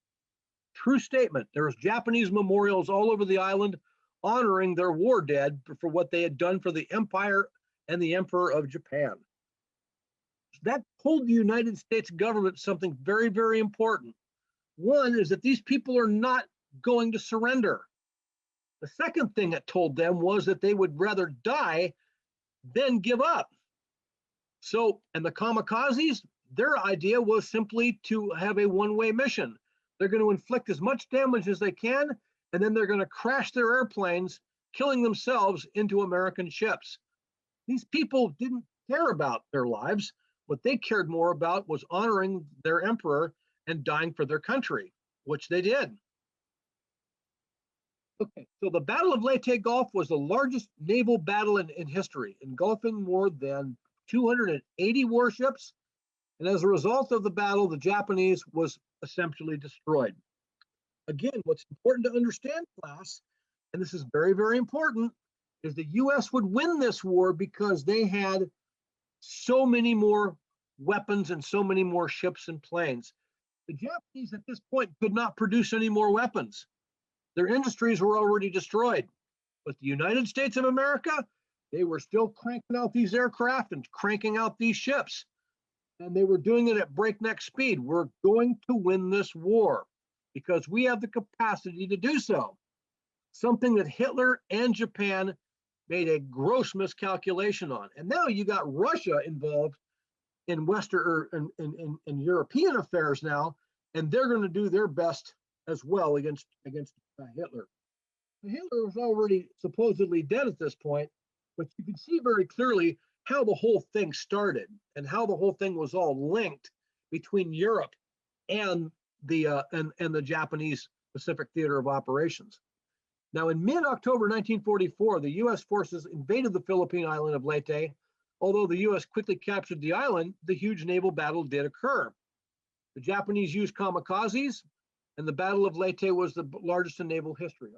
True statement. There's Japanese memorials all over the island honoring their war dead for what they had done for the empire and the emperor of Japan. That told the United States government something very, very important. One is that these people are not going to surrender. The second thing it told them was that they would rather die than give up. So, and the kamikazes, their idea was simply to have a one-way mission. They're going to inflict as much damage as they can, and then they're going to crash their airplanes, killing themselves into American ships. These people didn't care about their lives. What they cared more about was honoring their emperor and dying for their country, which they did. Okay, so the Battle of Leyte Gulf was the largest naval battle in history, engulfing more than 280 warships. And as a result of the battle, the Japanese was essentially destroyed. Again, what's important to understand, class, and this is very, very important, is the U.S. would win this war because they had so many more weapons and so many more ships and planes. The Japanese at this point could not produce any more weapons. Their industries were already destroyed. But the United States of America, they were still cranking out these aircraft and cranking out these ships. And they were doing it at breakneck speed. We're going to win this war because we have the capacity to do so. Something that Hitler and Japan made a gross miscalculation on. And now you got Russia involved in Western in European affairs now, and they're going to do their best as well against Hitler. Hitler was already supposedly dead at this point, but you can see very clearly how the whole thing started and how the whole thing was all linked between Europe and the Japanese Pacific Theater of Operations. Now, in mid-October 1944, the U.S. forces invaded the Philippine island of Leyte. Although the U.S. quickly captured the island, the huge naval battle did occur. The Japanese used kamikazes, and the Battle of Leyte was the largest in naval history.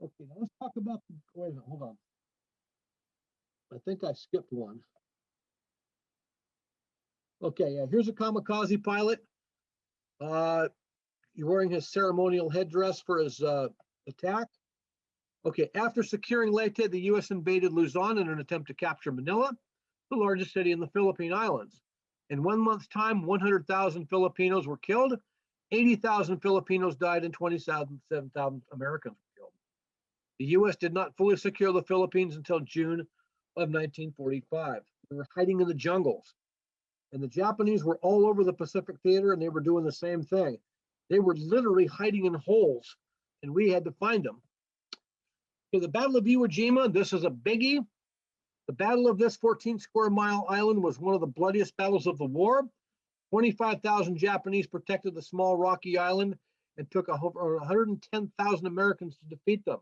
Okay, now let's talk about wait a minute, hold on. I think I skipped one. Okay, yeah, here's a kamikaze pilot. You're wearing his ceremonial headdress for his attack. Okay, after securing Leyte, the U.S. invaded Luzon in an attempt to capture Manila, the largest city in the Philippine Islands. In 1 month's time, 100,000 Filipinos were killed, 80,000 Filipinos died, and 27,000 Americans were killed. The U.S. did not fully secure the Philippines until June of 1945. They were hiding in the jungles. And the Japanese were all over the Pacific Theater, and they were doing the same thing. They were literally hiding in holes, and we had to find them. Okay, the Battle of Iwo Jima, this is a biggie. The battle of this 14-square-mile island was one of the bloodiest battles of the war. 25,000 Japanese protected the small rocky island, and took over 110,000 Americans to defeat them.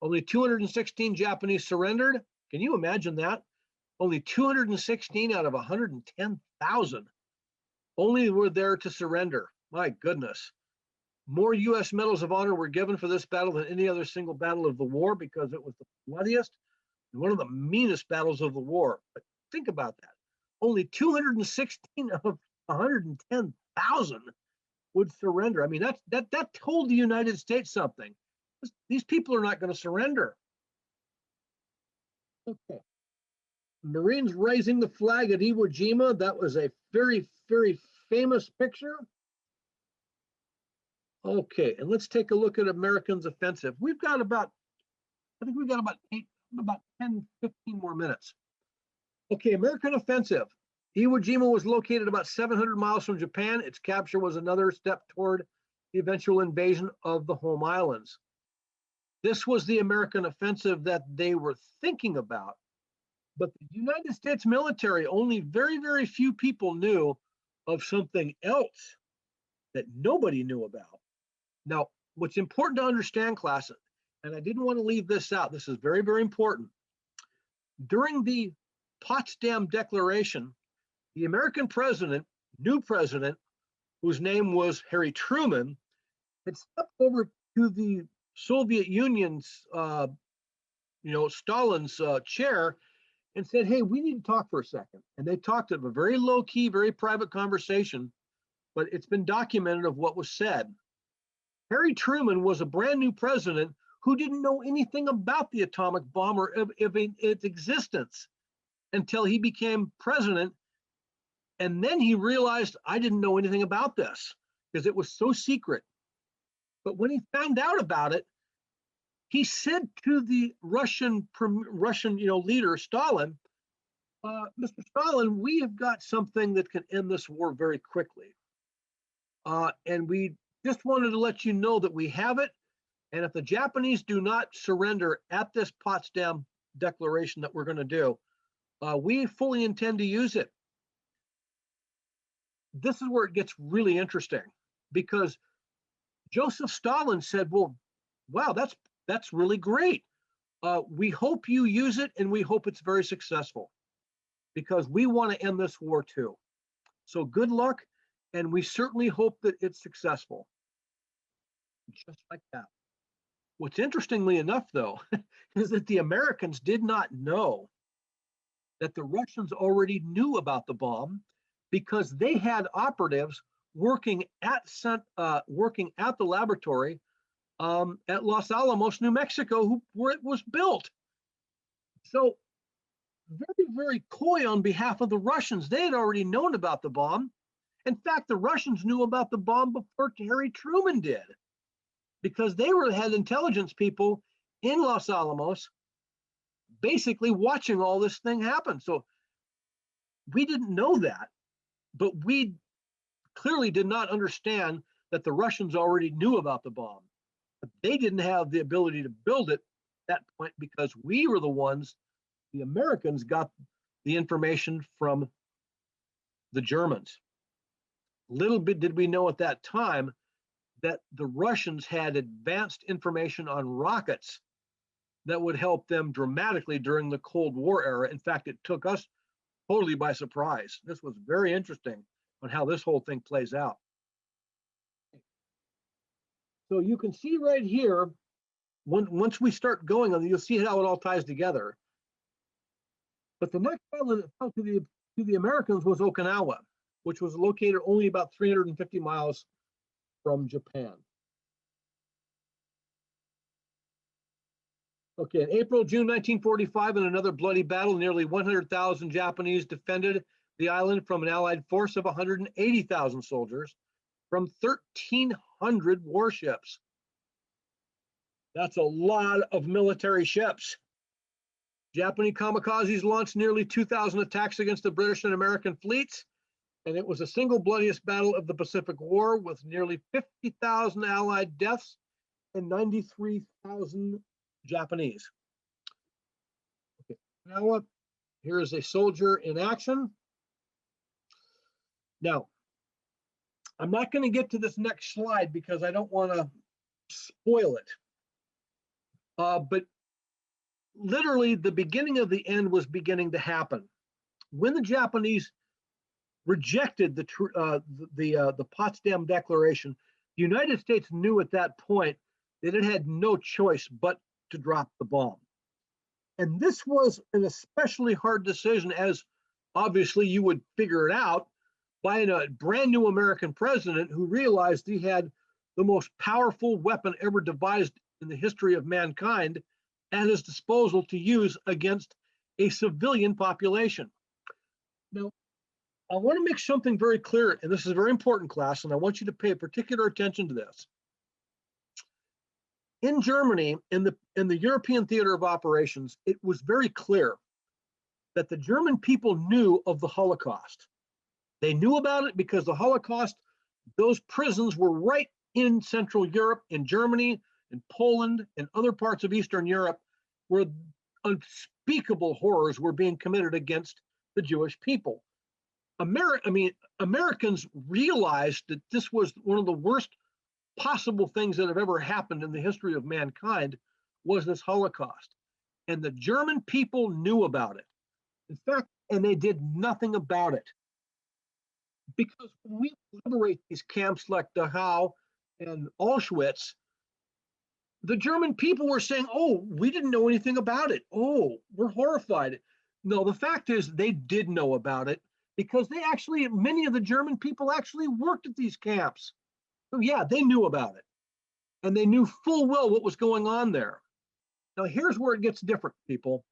Only 216 Japanese surrendered. Can you imagine that? Only 216 out of 110,000 only were there to surrender. My goodness. More U.S. medals of honor were given for this battle than any other single battle of the war because it was the bloodiest and one of the meanest battles of the war. But think about that. Only 216 of 110,000 would surrender. I mean, that told the United States something. These people are not going to surrender. Okay. Marines raising the flag at Iwo Jima. That was a very, very famous picture. Okay, and let's take a look at Americans' offensive. We've got about, I think we've got about 10, 15 more minutes. Okay, American offensive. Iwo Jima was located about 700 miles from Japan. Its capture was another step toward the eventual invasion of the home islands. This was the American offensive that they were thinking about. But the United States military, only very, very few people knew of something else that nobody knew about. Now, what's important to understand, class, and I didn't want to leave this out, this is very, very important. During the Potsdam Declaration, the American president, new president, whose name was Harry Truman, had stepped over to the Soviet Union's, Stalin's chair and said, hey, we need to talk for a second. And they talked of a very low key, very private conversation, but it's been documented of what was said. Harry Truman was a brand new president who didn't know anything about the atomic bomb or of its existence until he became president. And then he realized, I didn't know anything about this because it was so secret. But when he found out about it, he said to the Russian leader, Stalin, Mr. Stalin, we have got something that can end this war very quickly. And we just wanted to let you know that we have it. And if the Japanese do not surrender at this Potsdam Declaration that we're going to do, we fully intend to use it. This is where it gets really interesting because Joseph Stalin said, well, wow, that's really great. We hope you use it and we hope it's very successful because we want to end this war too. So good luck. And we certainly hope that it's successful. Just like that. What's interestingly enough, though, is that the Americans did not know that the Russians already knew about the bomb because they had operatives working at the laboratory at Los Alamos, New Mexico, where it was built. So very, very coy on behalf of the Russians. They had already known about the bomb. In fact, the Russians knew about the bomb before Harry Truman did, because they had intelligence people in Los Alamos basically watching all this thing happen. So we didn't know that, but we clearly did not understand that the Russians already knew about the bomb. But they didn't have the ability to build it at that point because we were the ones, the Americans got the information from the Germans. Little bit did we know at that time that the Russians had advanced information on rockets that would help them dramatically during the Cold War era. In fact, it took us totally by surprise. This was very interesting on how this whole thing plays out. So you can see right here, once we start going on, you'll see how it all ties together. But the next island that fell to the Americans was Okinawa, which was located only about 350 miles from Japan. Okay, in June 1945, in another bloody battle, nearly 100,000 Japanese defended the island from an Allied force of 180,000 soldiers from 1,300 warships. That's a lot of military ships. Japanese kamikazes launched nearly 2,000 attacks against the British and American fleets, and it was the single bloodiest battle of the Pacific War, with nearly 50,000 Allied deaths and 93,000 Japanese. Okay, now here is a soldier in action. Now, I'm not going to get to this next slide because I don't want to spoil it. But literally the beginning of the end was beginning to happen. When the Japanese rejected the Potsdam Declaration, the United States knew at that point that it had no choice but to drop the bomb. And this was an especially hard decision, as obviously you would figure it out, by a brand new American president who realized he had the most powerful weapon ever devised in the history of mankind at his disposal to use against a civilian population. Now, I want to make something very clear, and this is a very important, class, and I want you to pay particular attention to this. In Germany, in the European theater of operations, it was very clear that the German people knew of the Holocaust. They knew about it because the Holocaust, those prisons were right in Central Europe, in Germany, in Poland, and other parts of Eastern Europe, where unspeakable horrors were being committed against the Jewish people. Americans realized that this was one of the worst possible things that have ever happened in the history of mankind, was this Holocaust. And the German people knew about it. In fact, and they did nothing about it. Because when we liberate these camps like Dachau and Auschwitz, the German people were saying, oh, we didn't know anything about it. Oh, we're horrified. No, the fact is they did know about it, because many of the German people actually worked at these camps. So yeah, they knew about it. And they knew full well what was going on there. Now here's where it gets different, people.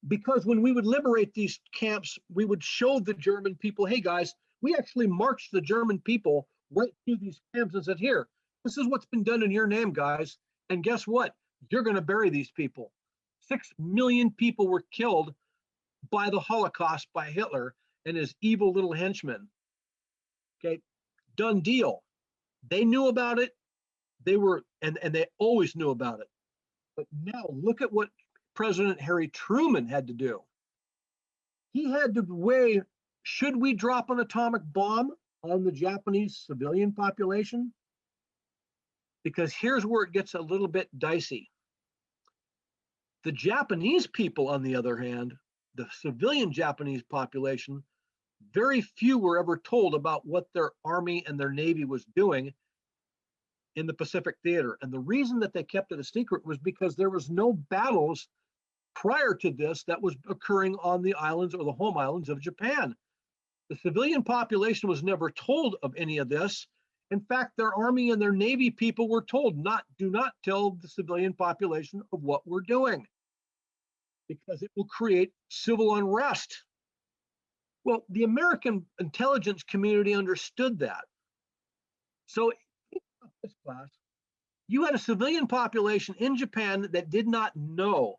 Because when we would liberate these camps, we would show the German people, hey guys, we actually marched the German people right through these camps and said, here, this is what's been done in your name, guys. And guess what? You're going to bury these people. 6 million people were killed by the Holocaust, by Hitler and his evil little henchmen. Okay, done deal. They knew about it. And they always knew about it. But now look at what President Harry Truman had to do. He had to weigh, should we drop an atomic bomb on the Japanese civilian population? Because here's where it gets a little bit dicey. The Japanese people, on the other hand, the civilian Japanese population, very few were ever told about what their army and their navy was doing in the Pacific theater. And the reason that they kept it a secret was because there was no battles prior to this that was occurring on the islands or the home islands of Japan. The civilian population was never told of any of this. In fact, their army and their navy people were told, do not tell the civilian population of what we're doing, because it will create civil unrest. Well, the American intelligence community understood that. So in this class, you had a civilian population in Japan that did not know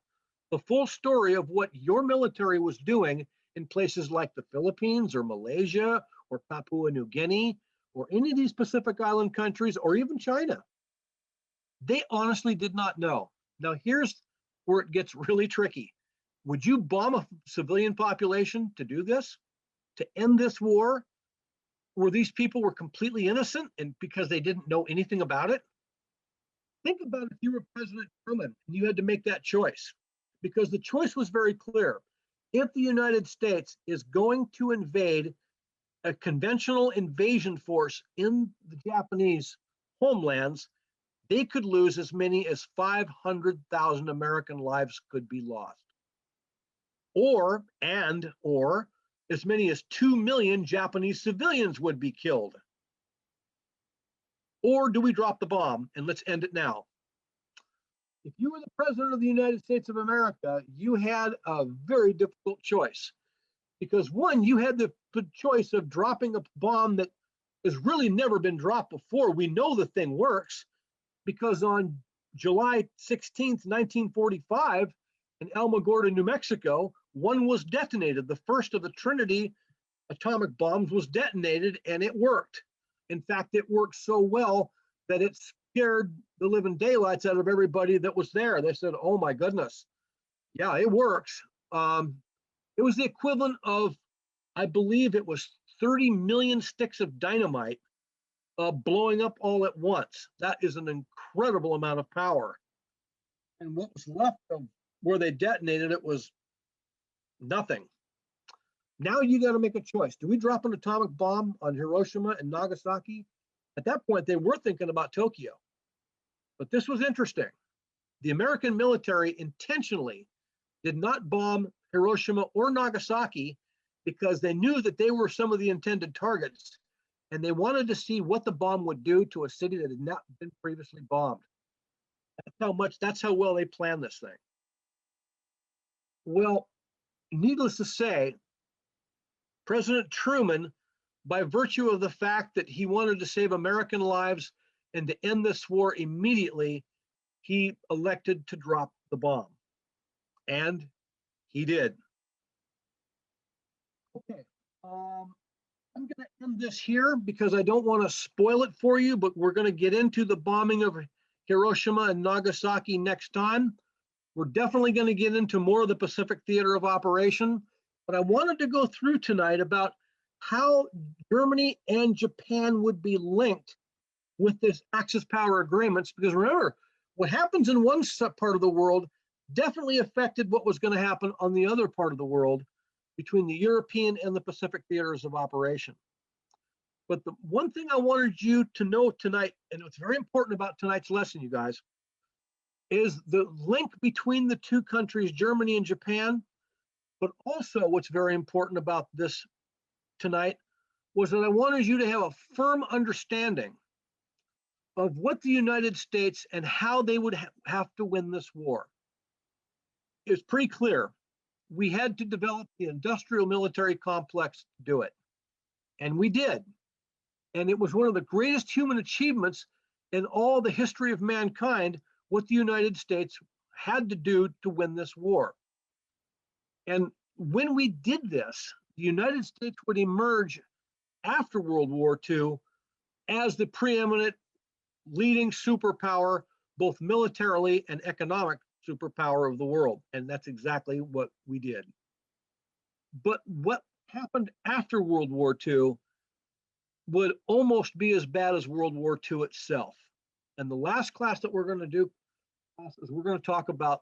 the full story of what your military was doing in places like the Philippines or Malaysia or Papua New Guinea or any of these Pacific Island countries or even China. They honestly did not know. Now here's where it gets really tricky. Would you bomb a civilian population to do this? To end this war? Where these people were completely innocent and because they didn't know anything about it? Think about if you were President Truman and you had to make that choice. Because the choice was very clear. If the United States is going to invade a conventional invasion force in the Japanese homelands, they could lose as many as 500,000 American lives could be lost. Or as many as 2 million Japanese civilians would be killed. Or do we drop the bomb and let's end it now? If you were the President of the United States of America, you had a very difficult choice. Because one, you had the choice of dropping a bomb that has really never been dropped before. We know the thing works because on July 16th, 1945, in Alamogordo, New Mexico, one was detonated. The first of the Trinity atomic bombs was detonated and it worked. In fact, it worked so well that it scared the living daylights out of everybody that was there. They said, oh my goodness, yeah, it works. It was the equivalent of, I believe it was 30 million sticks of dynamite blowing up all at once. That is an incredible amount of power. And what was left of where they detonated it was nothing. Now you got to make a choice. Do we drop an atomic bomb on Hiroshima and Nagasaki? At that point, they were thinking about Tokyo. But this was interesting. The American military intentionally did not bomb Hiroshima or Nagasaki because they knew that they were some of the intended targets, and they wanted to see what the bomb would do to a city that had not been previously bombed. That's how well they planned this thing. Well, needless to say, President Truman, by virtue of the fact that he wanted to save American lives and to end this war immediately, he elected to drop the bomb. And he did. Okay, I'm going to end this here because I don't want to spoil it for you, but we're going to get into the bombing of Hiroshima and Nagasaki next time. We're definitely going to get into more of the Pacific Theater of Operation, but I wanted to go through tonight about how Germany and Japan would be linked with this Axis power agreements, because remember, what happens in one part of the world definitely affected what was going to happen on the other part of the world between the European and the Pacific theaters of operation. But the one thing I wanted you to know tonight, and it's very important about tonight's lesson, you guys, is the link between the two countries, Germany and Japan. But also what's very important about this tonight was that I wanted you to have a firm understanding of what the United States and how they would have to win this war. It's pretty clear. We had to develop the industrial military complex to do it. And we did. And it was one of the greatest human achievements in all the history of mankind, what the United States had to do to win this war. And when we did this, the United States would emerge after World War II as the preeminent leading superpower, both militarily and economic superpower of the world. And that's exactly what we did. But what happened after World War II would almost be as bad as World War II itself. And the last class that we're going to do is we're going to talk about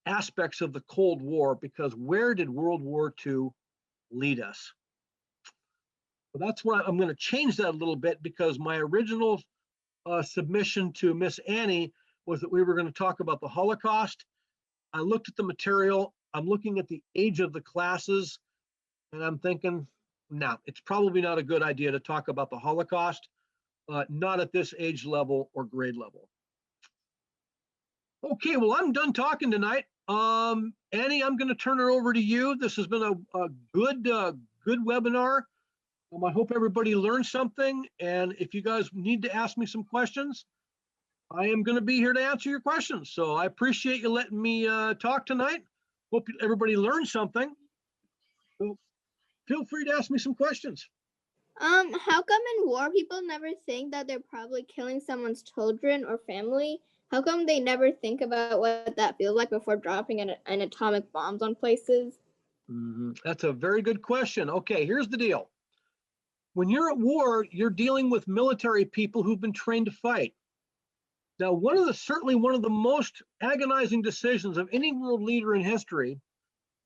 aspects of the Cold War, because where did World War II lead us? Well, that's why I'm going to change that a little bit, because my original submission to Miss Annie was that we were going to talk about the Holocaust. I looked at the material, I'm looking at the age of the classes, and I'm thinking, no, it's probably not a good idea to talk about the Holocaust, not at this age level or grade level. Okay, well, I'm done talking tonight. Annie, I'm going to turn it over to you. This has been a good webinar. I hope everybody learned something. And if you guys need to ask me some questions, I am going to be here to answer your questions. So I appreciate you letting me talk tonight. Hope everybody learned something. So feel free to ask me some questions. How come in war people never think that they're probably killing someone's children or family? How come they never think about what that feels like before dropping an atomic bombs on places? That's a very good question. Okay, here's the deal. When you're at war, you're dealing with military people who've been trained to fight. Now, certainly one of the most agonizing decisions of any world leader in history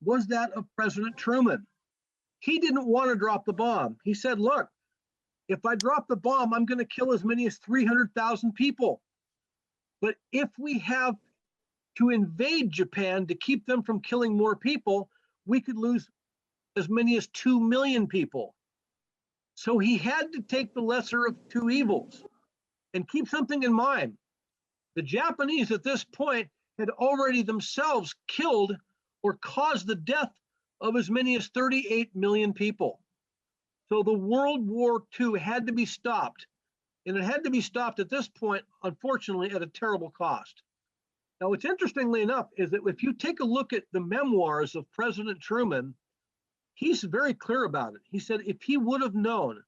was that of President Truman. He didn't want to drop the bomb. He said, look, if I drop the bomb, I'm going to kill as many as 300,000 people. But if we have to invade Japan to keep them from killing more people, we could lose as many as 2 million people. So he had to take the lesser of two evils. And keep something in mind. The Japanese at this point had already themselves killed or caused the death of as many as 38 million people. So the World War II had to be stopped. And it had to be stopped at this point, unfortunately, at a terrible cost. Now, what's interestingly enough is that if you take a look at the memoirs of President Truman, he's very clear about it. He said if he would have known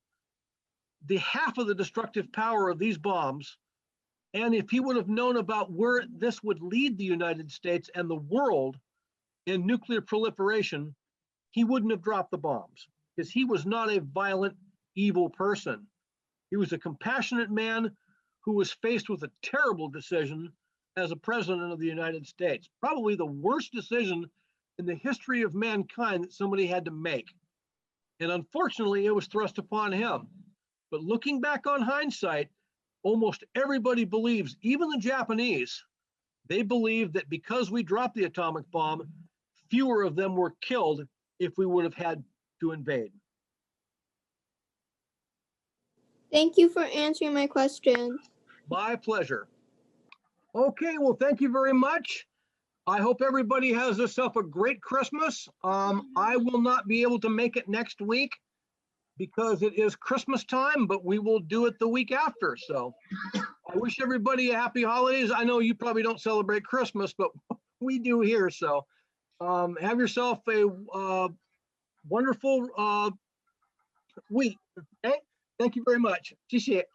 the half of the destructive power of these bombs, and if he would have known about where this would lead the United States and the world in nuclear proliferation, he wouldn't have dropped the bombs. because he was not a violent, evil person. He was a compassionate man who was faced with a terrible decision as a president of the United States, probably the worst decision in the history of mankind that somebody had to make. And unfortunately, it was thrust upon him. But looking back on hindsight, almost everybody believes, even the Japanese, they believe that because we dropped the atomic bomb, fewer of them were killed if we would have had to invade. Thank you for answering my question. My pleasure. Okay, well, thank you very much. I hope everybody has yourself a great Christmas. I will not be able to make it next week because it is Christmas time, but we will do it the week after. So I wish everybody a happy holidays. I know you probably don't celebrate Christmas, but we do here. So have yourself a wonderful week. Okay, thank you very much. 谢谢。